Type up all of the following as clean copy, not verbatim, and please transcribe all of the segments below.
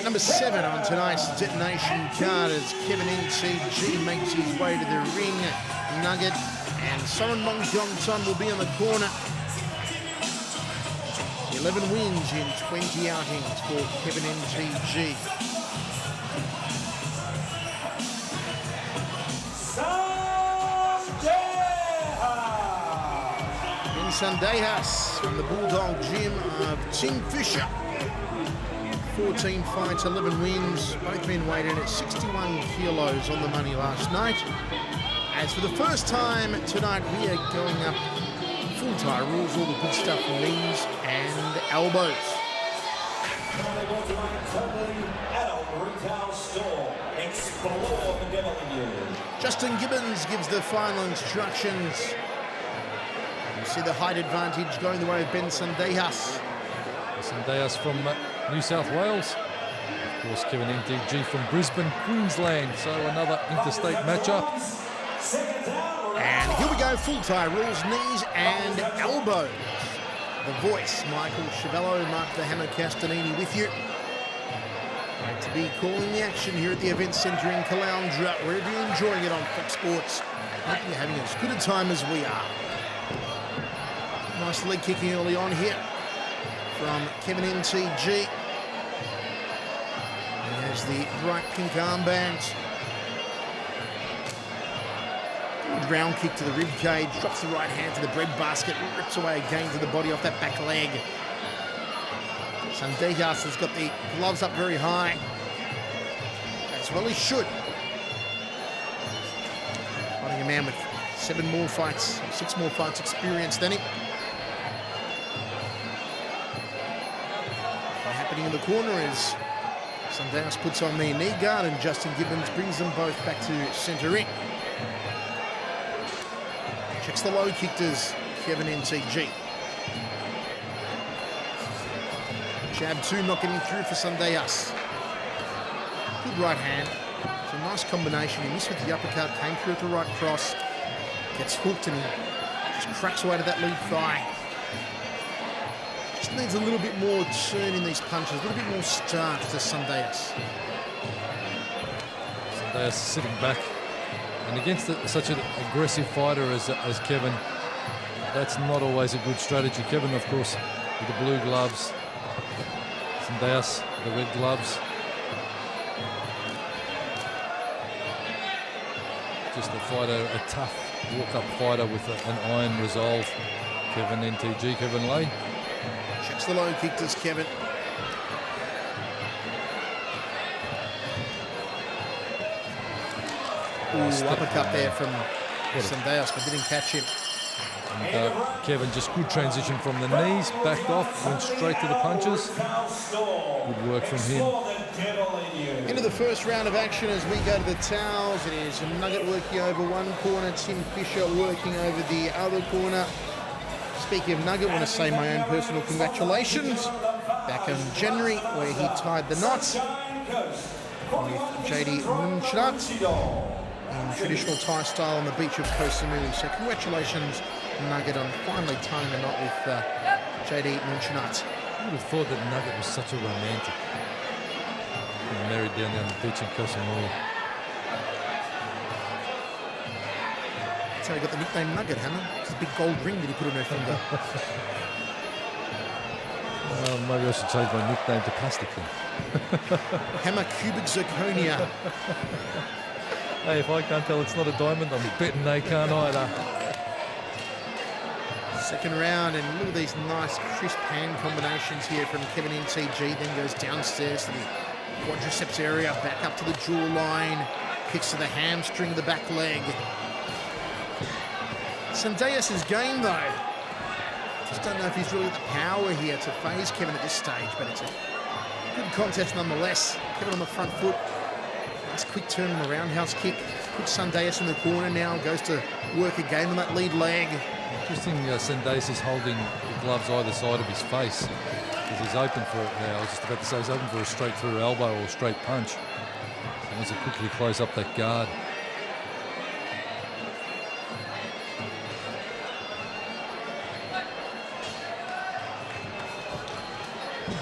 number 7 on tonight's Detonation card as Kevin NTG makes his way to the ring. Nugget and Soren Mong-Jong-Ton will be in the corner. 11 wins in 20 outings for Kevin NTG. Sandejas from the Bulldog Gym of Tim Fisher. 14 fights, 11 wins. Both men weighed in at 61 kilos on the money last night. As for the first time tonight, we are going up full Thai rules, all the good stuff, knees and elbows. Justin Gibbons gives the final instructions. You see the height advantage going the way of Ben Sandejas. Sandejas from New South Wales. Of course, Kevin NTG from Brisbane, Queensland. So another interstate matchup. And here we go, full Thai rules, knees and elbows. The voice, Michael Chiavello, Mark the Hammer Castanini with you. Great to be calling the action here at the event centre in Caloundra, wherever you're enjoying it on Fox Sports. Hope you're having as good a time as we are. Nice leg kicking early on here from Kevin NTG. He has the bright pink armband. Good round kick to the rib cage, drops the right hand to the bread basket, rips away again to the body off that back leg. Sandejas has got the gloves up very high, as well he should. Fighting a man with 6 more fights experience than him. Happening in the corner is Sandejas puts on the knee guard and Justin Gibbons brings them both back to centre ring. Checks the low kick does Kevin NTG. Jab 2 not getting through for Sandejas. Good right hand. It's a nice combination. He missed with the uppercut, came through at the right cross, gets hooked and he just cracks away to that lead thigh. Just needs a little bit more turn in these punches, a little bit more starch to Sandejas. Sandejas sitting back. And against such an aggressive fighter as Kevin, that's not always a good strategy. Kevin, of course, with the blue gloves. Sandejas, the red gloves. Just a fighter, a tough walk-up fighter with an iron resolve. Kevin NTG, Kevin Lay. Checks the low kick, does Kevin. Ooh, uppercut there from Sandejas, but didn't catch him. And Kevin, just good transition from the knees, backed off, went straight to the punches. Good work from him. Into the first round of action as we go to the towels. It is Nugget working over one corner, Tim Fisher working over the other corner. Speaking of Nugget, I want to say my own personal congratulations. Back in January, where he tied the knot with JD Munchnat in traditional Thai style on the beach of Koh Samui. So congratulations, Nugget, on finally tying the knot with JD Munchnat. I would have thought that Nugget was such a romantic. Being married down the beach in Koh Samui. That's how he got the nickname Nugget, Hammer. It's a big gold ring that he put on her finger. Well, maybe I should change my nickname to Plastic then. Hammer Cubic Zirconia. Hey, if I can't tell it's not a diamond, I'm betting they can't either. Second round, and look at these nice crisp hand combinations here from Kevin NTG. Then goes downstairs to the quadriceps area, back up to the jawline, kicks to the hamstring of the back leg. Sandejas' game though. Just don't know if he's really got the power here to phase Kevin at this stage, but it's a good contest nonetheless. Kevin on the front foot. Nice quick turn on the roundhouse kick. Puts Sandejas in the corner now, goes to work again on that lead leg. Interesting, Sandejas is holding the gloves either side of his face because he's open for it now. I was just about to say he's open for a straight through elbow or a straight punch. So he wants to quickly close up that guard.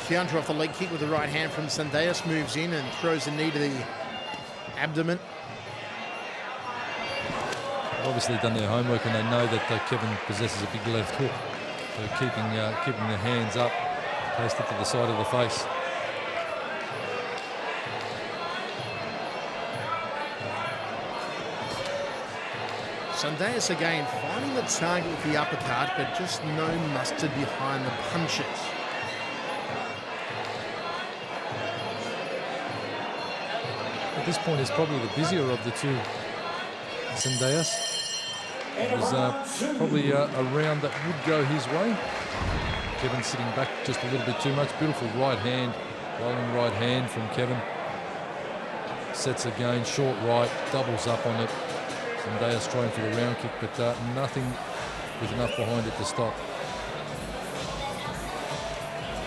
Counter off the leg kick with the right hand from Sandejas, moves in and throws the knee to the abdomen. Obviously done their homework, and they know that Kevin possesses a big left hook. So keeping the hands up, placed it to the side of the face. Sandejas again finding the target with the uppercut, but just no mustard behind the punches. At this point, he's probably the busier of the two. Sandejas. It was probably a round that would go his way. Kevin sitting back just a little bit too much. Beautiful right hand, rolling right hand from Kevin. Sets again, short right, doubles up on it. Sandejas trying for the round kick, but nothing with enough behind it to stop.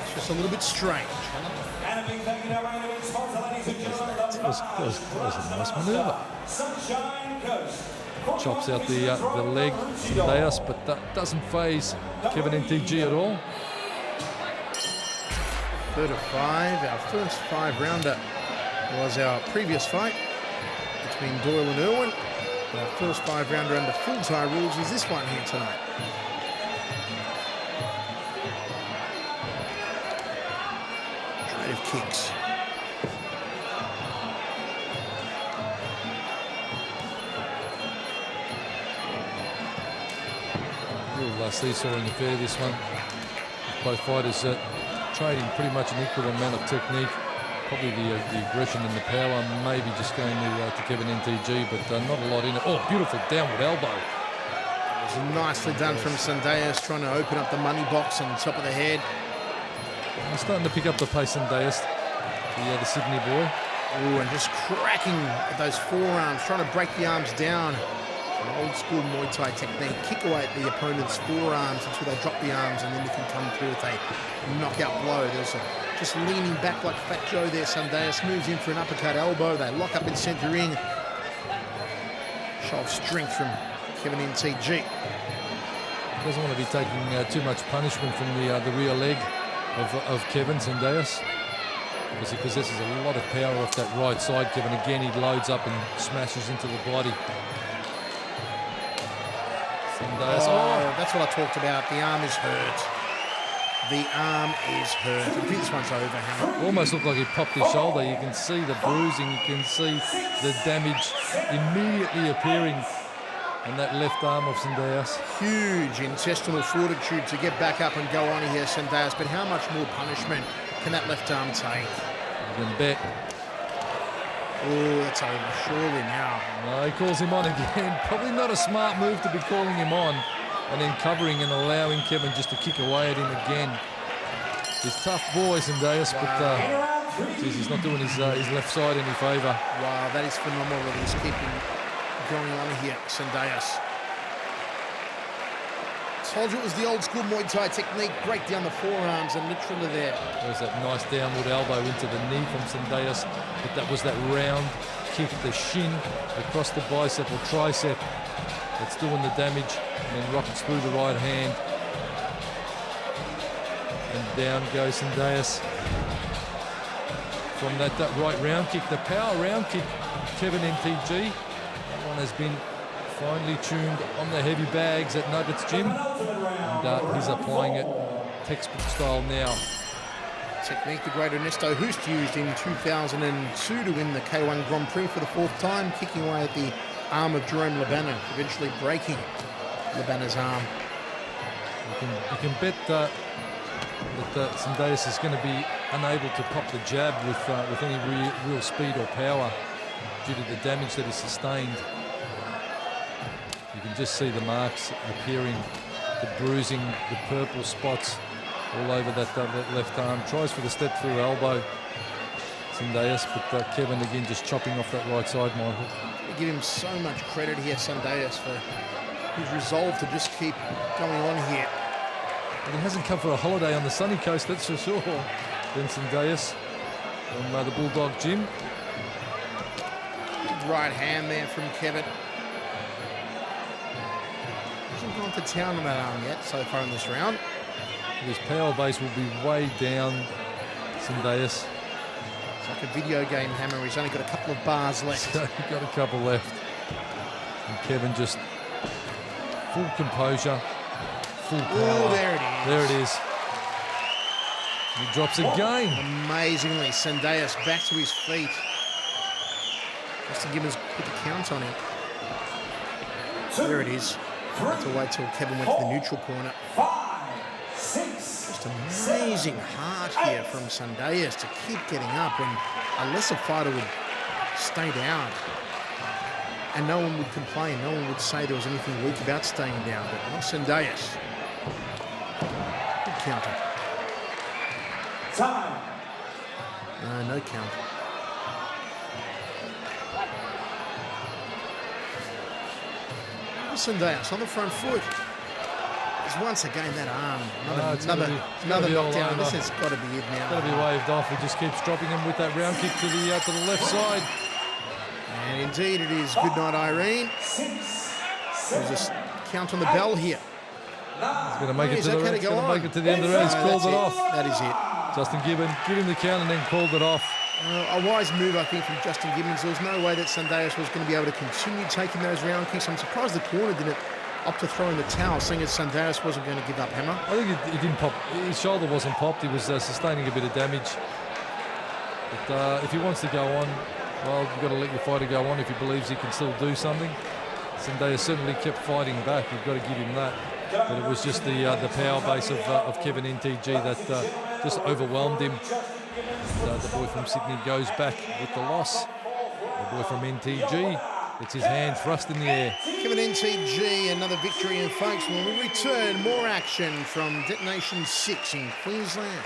It's just a little bit strange. That was a nice manoeuvre. Chops out the leg, Sandejas, but that doesn't faze Kevin NTG at all. 3rd of 5. Our first 5-rounder was our previous fight between Doyle and Irwin. Our first 5-rounder under full Thai rules is this one here tonight. Trade of kicks. Real seesawing affair, this one. Both fighters trading pretty much an equal amount of technique. Probably the aggression and the power maybe just going to Kevin NTG, but not a lot in it. Oh, beautiful downward elbow. It was nicely done from Sandejas, trying to open up the money box on the top of the head. He's starting to pick up the pace, Sandejas, the Sydney boy. Ooh, and just cracking at those forearms, trying to break the arms down. An old school Muay Thai technique. Kick away at the opponent's forearms until they drop the arms, and then you can come through with a knockout blow. There's just leaning back like Fat Joe there. Sandejas moves in for an uppercut elbow. They lock up in centre ring. Show of strength from Kevin NTG. Doesn't want to be taking too much punishment from the rear leg of Kevin Sandejas, because he possesses a lot of power off that right side. Kevin again, he loads up and smashes into the body. Sandejas. Oh, that's what I talked about. The arm is hurt. The arm is hurt. I think this one's over, Hannah. Almost looked like he popped his shoulder. You can see the bruising. You can see the damage immediately appearing on that left arm of Sandejas. Huge intestinal fortitude to get back up and go on here, Sandejas. But how much more punishment can that left arm take? You can bet. Oh, that's over surely now. No, he calls him on again. Probably not a smart move to be calling him on and then covering and allowing Kevin just to kick away at him again. He's tough boy, Sandejas, but geez, he's not doing his left side any favour. Wow, that is phenomenal that he's keeping going on here, Sandejas. Told you it was the old school Muay Thai technique. Break down the forearms and literally there. There's that nice downward elbow into the knee from Sandejas, but that was that round kick, the shin across the bicep or tricep that's doing the damage, and then rockets through the right hand. And down goes Sandejas. From that right round kick, the power round kick, Kevin NTG. That one has been finely tuned on the heavy bags at Nuggets Gym, and he's applying it textbook style now. Technique the great Ernesto Hoost used in 2002 to win the K1 Grand Prix for the 4th time, kicking away at the arm of Jerome Labana, eventually breaking Labana's arm. You can bet that Sandejas is going to be unable to pop the jab with any real speed or power due to the damage that he sustained. You can just see the marks appearing, the bruising, the purple spots all over that left arm. Tries for the step through elbow, Sandejas, but Kevin again just chopping off that right side, Michael. We give him so much credit here, Sandejas, for his resolve to just keep going on here. Well, he hasn't come for a holiday on the sunny coast, that's for sure. Ben Sandejas from the Bulldog Gym. Big right hand there from Kevin. Hasn't gone to town on that arm yet so far in this round. His power base will be way down Sandejas. It's like a video game, Hammer. He's only got a couple of bars left. Got a couple left. And Kevin just full composure, full power. Oh, there it is. There it is. He drops again. Amazingly, Sandejas back to his feet. Justin Gibbons put the count on him. There it is. Had to wait till Kevin went to the neutral corner. 5, 6. Just amazing heart here from Sandejas to keep getting up when a lesser fighter would stay down. And no one would complain. No one would say there was anything weak about staying down. But not Sandejas. Good counter. Time. No count. Sandejas on the front foot. Is once again that arm. Another knockdown. This has got to be it now. Got to be waved off. He just keeps dropping him with that round kick to the left side. And indeed it is. Good night, Irene. There's just count on the bell here. He's going to make it to the make it to the end of the round. He's called it off. That is it. Justin Gibbons give him the count and then called it off. A wise move, I think, from Justin Gibbons. There was no way that Sandejas was going to be able to continue taking those round kicks. I'm surprised the corner didn't opt to throw in the towel, seeing as Sandejas wasn't going to give up, Hammer. I think he didn't pop. His shoulder wasn't popped. He was sustaining a bit of damage. But if he wants to go on, well, you've got to let your fighter go on if he believes he can still do something. Sandejas certainly kept fighting back. You've got to give him that. But it was just the power base of Kevin NTG that just overwhelmed him. And, the boy from Sydney goes back with the loss. The boy from NTG gets his hand thrust in the air. Kevin NTG, another victory. And folks, when we return, more action from Detonation 6 in Queensland.